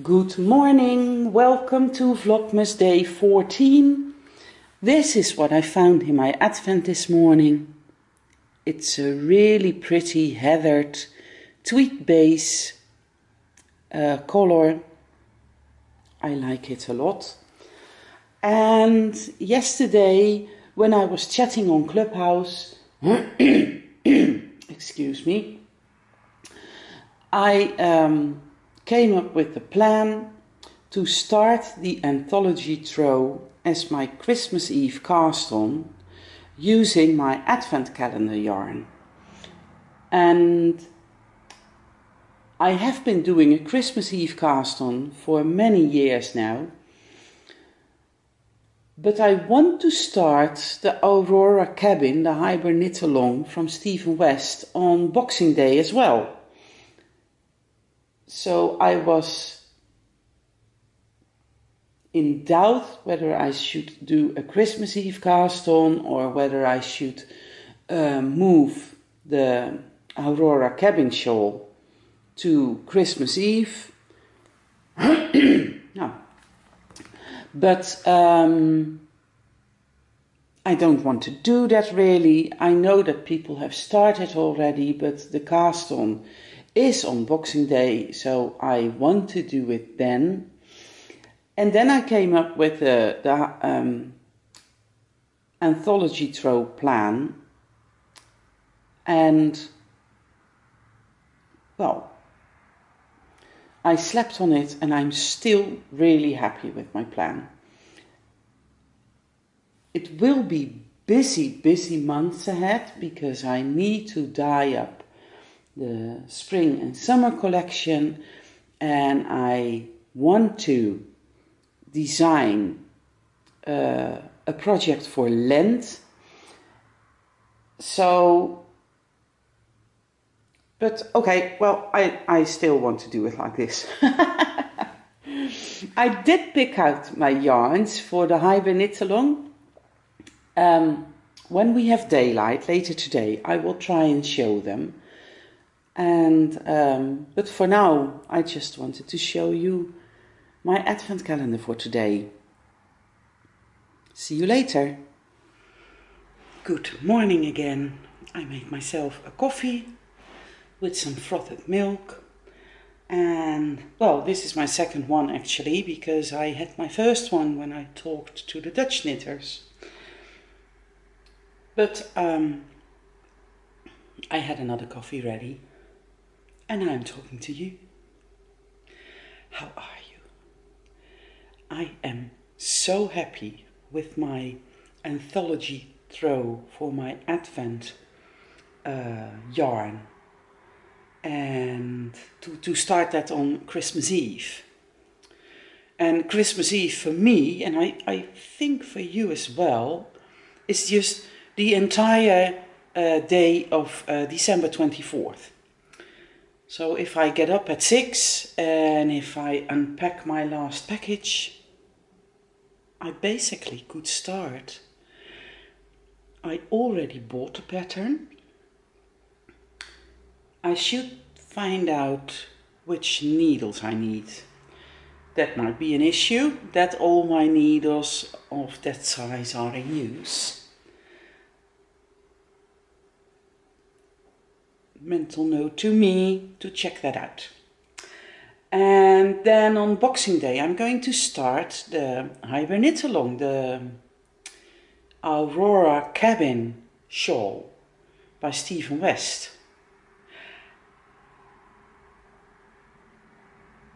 Good morning, welcome to Vlogmas Day 14. This is what I found in my advent this morning. It's a really pretty heathered tweed base color. I like it a lot. And yesterday when I was chatting on Clubhouse, excuse me, I came up with the plan to start the anthology throw as my Christmas Eve cast on using my advent calendar yarn. And I have been doing a Christmas Eve cast on for many years now, but I want to start the Aurora Cabin, the Hyper Knit Along from Stephen West on Boxing Day as well. So I was in doubt whether I should do a Christmas Eve cast on or whether I should move the Aurora Cabin shawl to Christmas Eve. No. But I don't want to do that really. I know that people have started already, but the cast on is on Boxing Day, so I want to do it then. And then I came up with the anthology throw plan, and well, I slept on it and I'm still really happy with my plan. It will be busy months ahead because I need to dye up the spring and summer collection, and I want to design a project for Lent. So, but okay, well, I still want to do it like this. I did pick out my yarns for the Hyper Knit Along. When we have daylight later today, I will try and show them. And but for now, I just wanted to show you my advent calendar for today. See you later. Good morning again. I made myself a coffee with some frothed milk. And well, this is my second one actually, because I had my first one when I talked to the Dutch knitters. But I had another coffee ready. And I'm talking to you. How are you? I am so happy with my anthology throw for my Advent yarn. And to start that on Christmas Eve. And Christmas Eve for me, and I think for you as well, is just the entire day of December 24th. So if I get up at 6 and if I unpack my last package, I basically could start. I already bought a pattern. I should find out which needles I need. That might be an issue, that all my needles of that size are in use. Mental note to me to check that out. And then on Boxing Day I'm going to start the Hyper Knit Along, the Aurora Cabin shawl by Stephen West.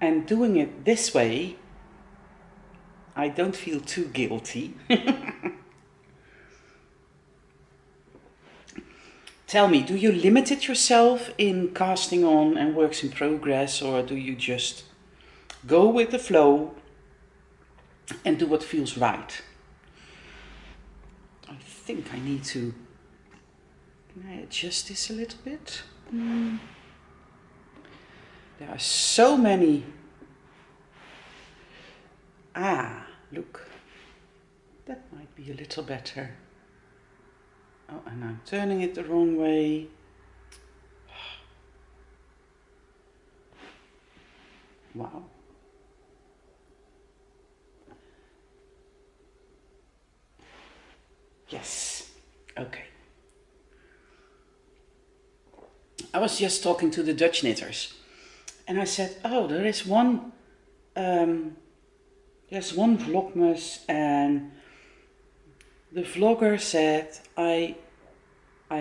And doing it this way, I don't feel too guilty. Tell me, do you limit it yourself in casting on and works in progress, or do you just go with the flow and do what feels right? I think I need to... Can I adjust this a little bit? There are so many... Ah, look. That might be a little better. Oh, and I'm turning it the wrong way. Wow. Yes. Okay. I was just talking to the Dutch knitters, and I said, "Oh, there's one vlogmas, and the vlogger said I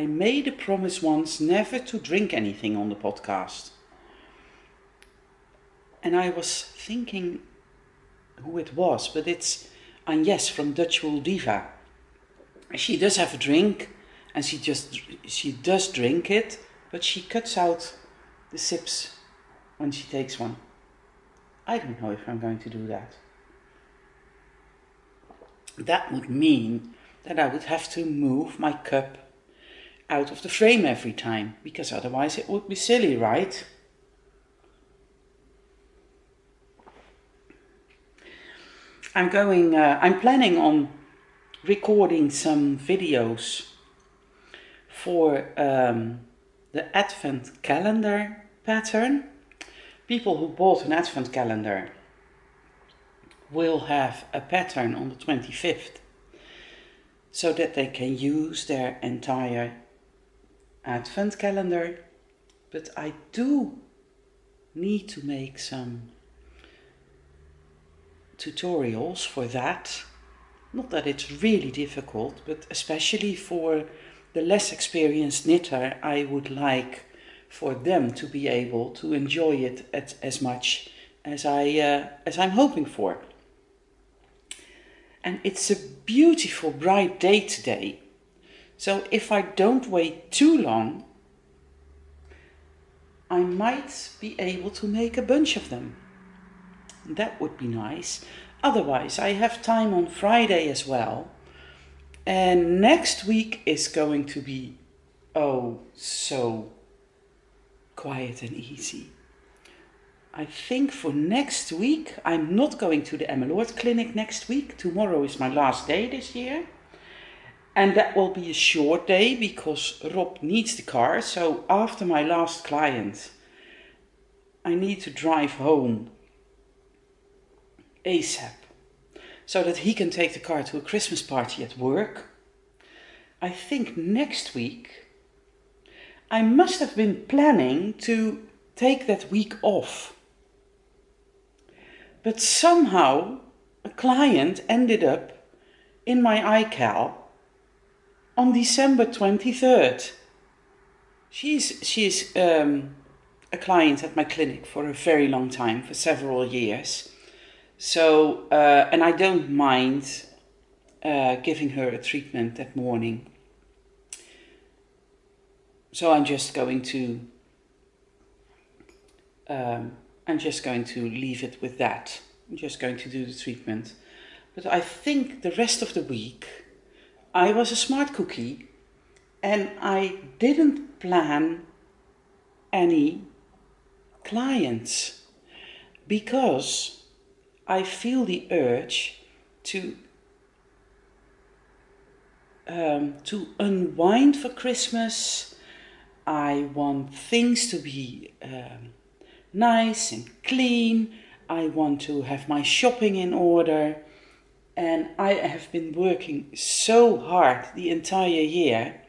made a promise once never to drink anything on the podcast." And I was thinking who it was, but it's Agnes from Dutch Wool Diva. She does have a drink, and she does drink it, but she cuts out the sips when she takes one. I don't know if I'm going to do that. That would mean that I would have to move my cup out of the frame every time, because otherwise it would be silly, right? I'm planning on recording some videos for the Advent calendar pattern. People who bought an Advent calendar will have a pattern on the 25th, so that they can use their entire Advent calendar. But I do need to make some tutorials for that. Not that it's really difficult, but especially for the less experienced knitter, I would like for them to be able to enjoy it as much as I'm hoping for. And it's a beautiful bright day today, so if I don't wait too long, I might be able to make a bunch of them. That would be nice. Otherwise, I have time on Friday as well. And next week is going to be, oh, so quiet and easy. I think for next week, I'm not going to the Emmeloord clinic next week. Tomorrow is my last day this year. And that will be a short day because Rob needs the car. So after my last client, I need to drive home ASAP, so that he can take the car to a Christmas party at work. I think next week I must have been planning to take that week off. But somehow a client ended up in my iCal on December 23rd. She's a client at my clinic for a very long time, for several years. So, and I don't mind giving her a treatment that morning. So I'm just going to leave it with that. I'm just going to do the treatment. But I think the rest of the week I was a smart cookie and I didn't plan any clients because I feel the urge to unwind for Christmas. I want things to be nice and clean. I want to have my shopping in order. And I have been working so hard the entire year,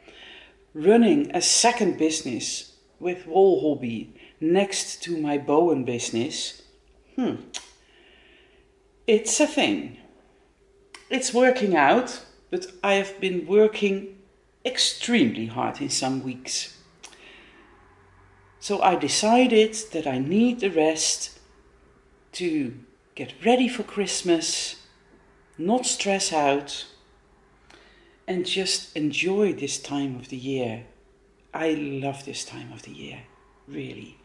running a second business with Wool Hobby next to my Bowen business. It's a thing. It's working out, but I have been working extremely hard in some weeks. So I decided that I need the rest to get ready for Christmas, not stress out, and just enjoy this time of the year. I love this time of the year, really.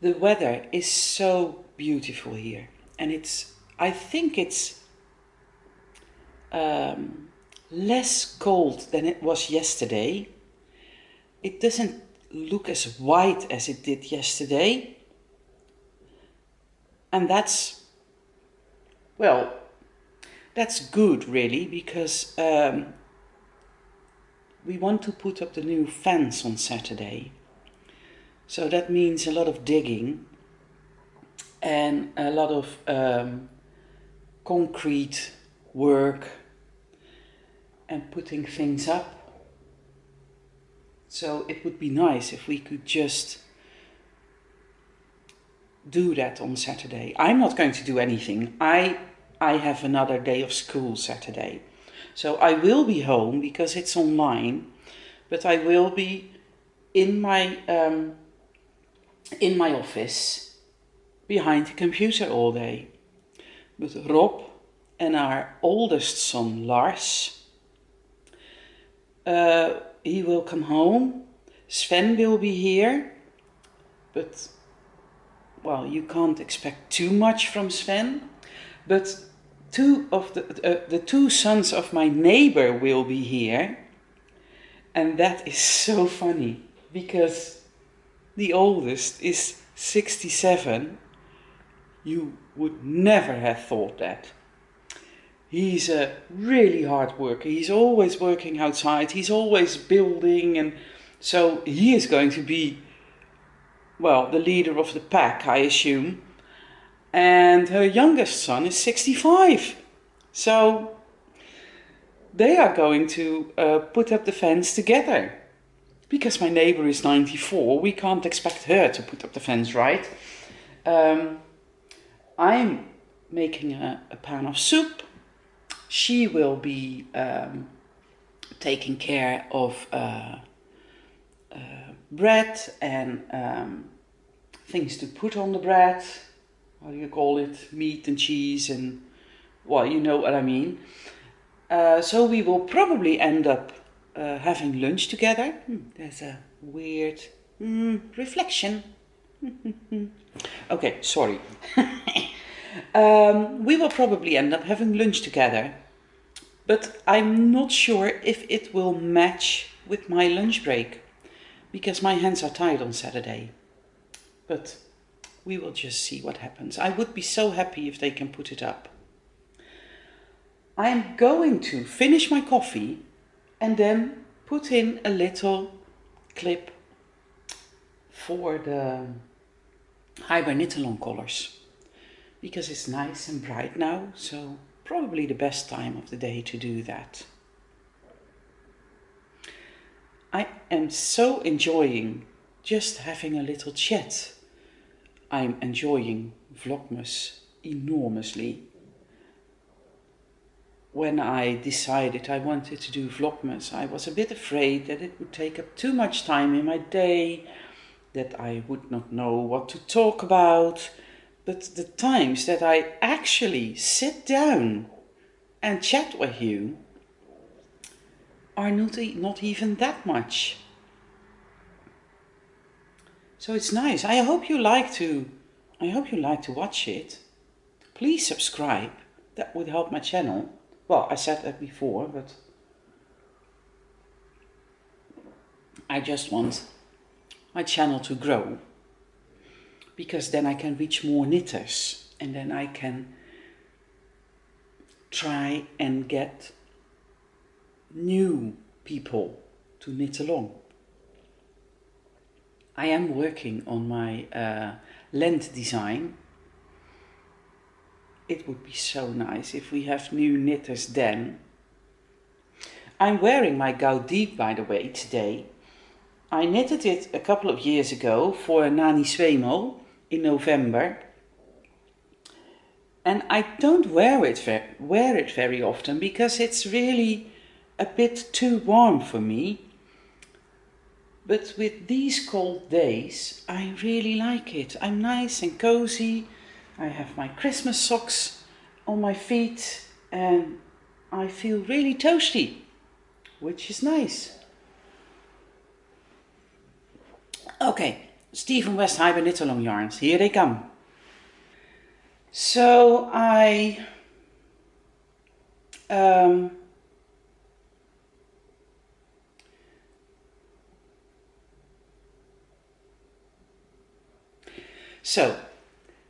The weather is so beautiful here, and I think it's less cold than it was yesterday. It doesn't look as white as it did yesterday, and that's good really, because we want to put up the new fence on Saturday. So that means a lot of digging, and a lot of concrete work and putting things up. So it would be nice if we could just do that on Saturday. I'm not going to do anything. I have another day of school Saturday. So I will be home because it's online, but I will be in my office behind the computer all day. But Rob and our oldest son Lars, he will come home. Sven will be here, but well, you can't expect too much from Sven. But two of the two sons of my neighbor will be here, and that is so funny because the oldest is 67. You would never have thought that. He's a really hard worker. He's always working outside. He's always building, and so he is going to be, well, the leader of the pack, I assume. And her youngest son is 65. So they are going to put up the fence together. Because my neighbor is 94, we can't expect her to put up the fence, right? I'm making a pan of soup. She will be taking care of bread and things to put on the bread. How do you call it? Meat and cheese and, well, you know what I mean. So we will probably end up having lunch together. There's a weird reflection. Okay, sorry. We will probably end up having lunch together, but I'm not sure if it will match with my lunch break, because my hands are tied on Saturday. But we will just see what happens. I would be so happy if they can put it up. I am going to finish my coffee and then put in a little clip for the Hibernitolon colors, because it's nice and bright now, so probably the best time of the day to do that. I am so enjoying just having a little chat. I'm enjoying Vlogmas enormously. When I decided I wanted to do Vlogmas, I was a bit afraid that it would take up too much time in my day, that I would not know what to talk about. But the times that I actually sit down and chat with you are not even that much. So it's nice. I hope you like to watch it. Please subscribe. That would help my channel. Well, I said that before, but I just want my channel to grow, because then I can reach more knitters, and then I can try and get new people to knit along. I am working on my Lent design. It would be so nice if we have new knitters then. I'm wearing my Gaudiep, by the way, today. I knitted it a couple of years ago for Nani Swemo in November. And I don't wear it very often because it's really a bit too warm for me. But with these cold days, I really like it. I'm nice and cozy. I have my Christmas socks on my feet and I feel really toasty, which is nice. Okay, Stephen West Hibernitolon yarns, here they come. So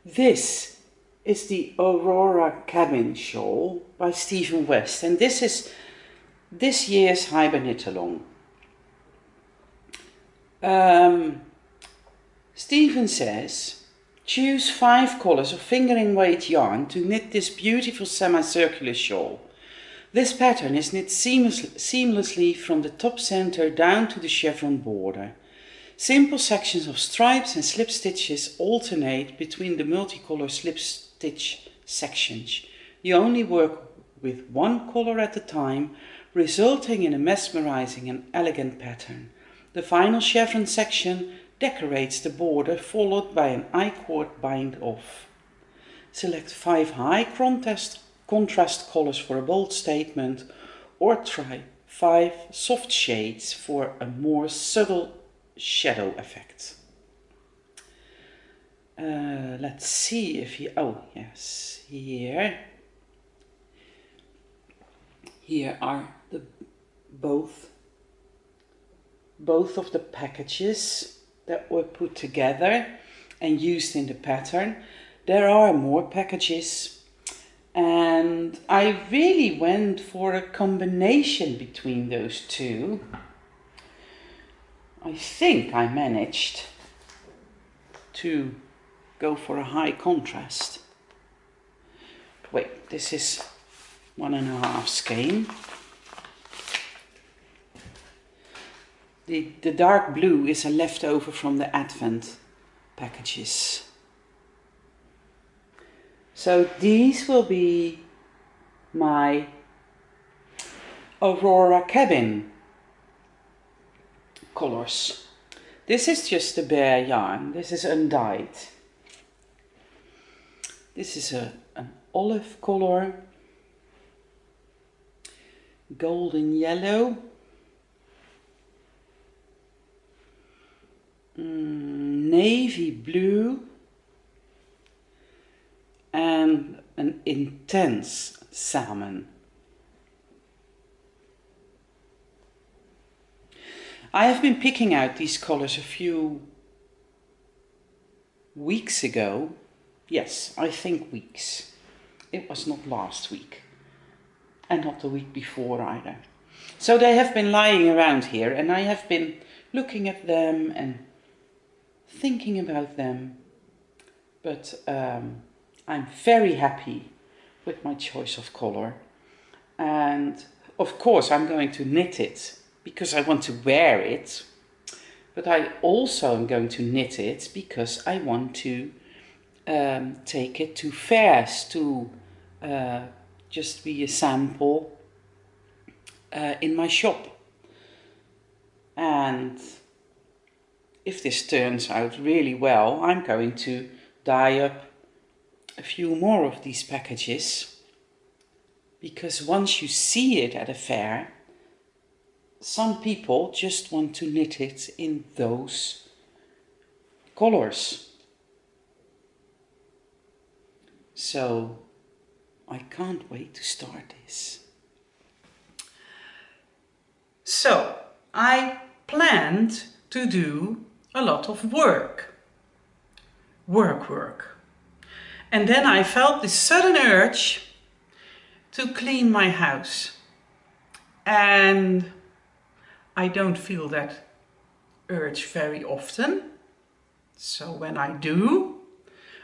this is the Aurora Cabin Shawl by Stephen West, and this is this year's Hibernitolon. Stephen says, Choose 5 colors of fingering weight yarn to knit this beautiful semicircular shawl. This pattern is knit seamlessly from the top center down to the chevron border. Simple sections of stripes and slip stitches alternate between the multicolor slip stitch sections. You only work with one color at a time, resulting in a mesmerizing and elegant pattern. The final chevron section decorates the border, followed by an I-cord bind off. Select 5 high contrast colors for a bold statement, or try 5 soft shades for a more subtle shadow effect. Let's see if you, oh yes, here are the both of the packages that were put together and used in the pattern. There are more packages, and I really went for a combination between those two. I think I managed to go for a high contrast. Wait, this is 1.5 skein. The dark blue is a leftover from the Advent packages. So these will be my Aurora Cabin colors. This is just the bare yarn. This is undyed. This is an olive color, golden yellow, navy blue, and an intense salmon. I have been picking out these colors a few weeks ago. Yes, I think weeks. It was not last week, and not the week before either. So they have been lying around here, and I have been looking at them and thinking about them. But I'm very happy with my choice of color. And of course I'm going to knit it because I want to wear it. But I also am going to knit it because I want to take it to fairs to just be a sample in my shop. And if this turns out really well, I'm going to dye up a few more of these packages, because once you see it at a fair, some people just want to knit it in those colors. So I can't wait to start this. So I planned to do a lot of work. And then I felt this sudden urge to clean my house. And I don't feel that urge very often. So when I do,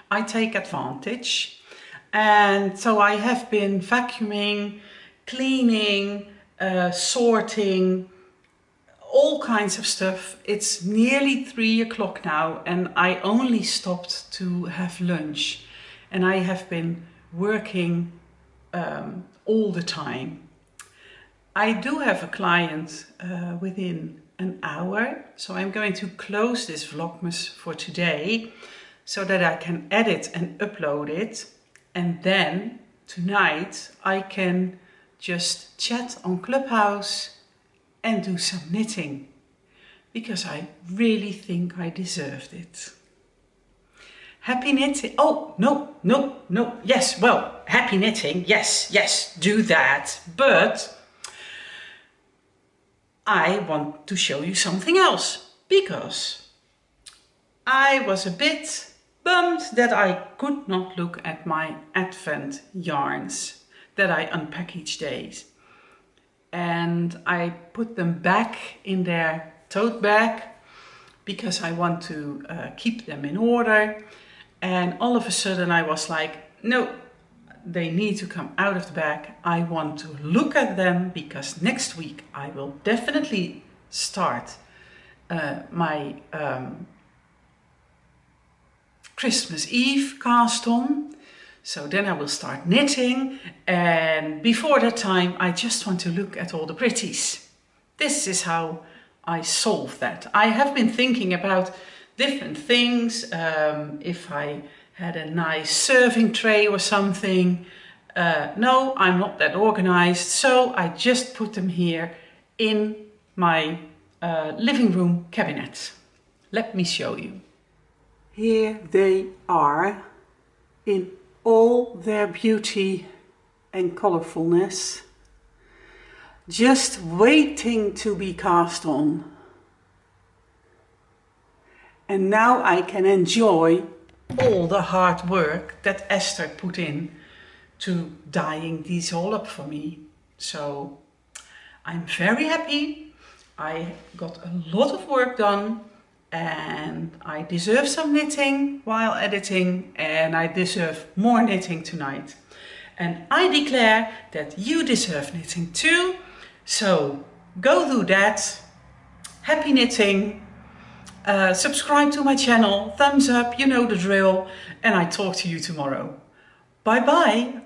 I take advantage. And so I have been vacuuming, cleaning, sorting, all kinds of stuff. It's nearly 3 o'clock now, and I only stopped to have lunch. And I have been working all the time. I do have a client within an hour, so I'm going to close this Vlogmas for today so that I can edit and upload it. And then tonight I can just chat on Clubhouse and do some knitting, because I really think I deserved it. Happy knitting. Oh, no. Yes, well, happy knitting. Yes, do that. But I want to show you something else, because I was a bit bummed that I could not look at my Advent yarns that I unpack each day. And I put them back in their tote bag because I want to keep them in order. And all of a sudden I was like, no, they need to come out of the bag. I want to look at them because next week I will definitely start my Christmas Eve cast on. So then I will start knitting, and before that time I just want to look at all the pretties. This is how I solve that. I have been thinking about different things, if I had a nice serving tray or something. No, I'm not that organized, so I just put them here in my living room cabinet. Let me show you. Here they are in all their beauty and colorfulness, just waiting to be cast on. And now I can enjoy all the hard work that Esther put in to dyeing these all up for me. So I'm very happy. I got a lot of work done, and I deserve some knitting while editing, and I deserve more knitting tonight. And I declare that you deserve knitting too. So go do that. Happy knitting. Subscribe to my channel, thumbs up, you know the drill, and I talk to you tomorrow. Bye bye.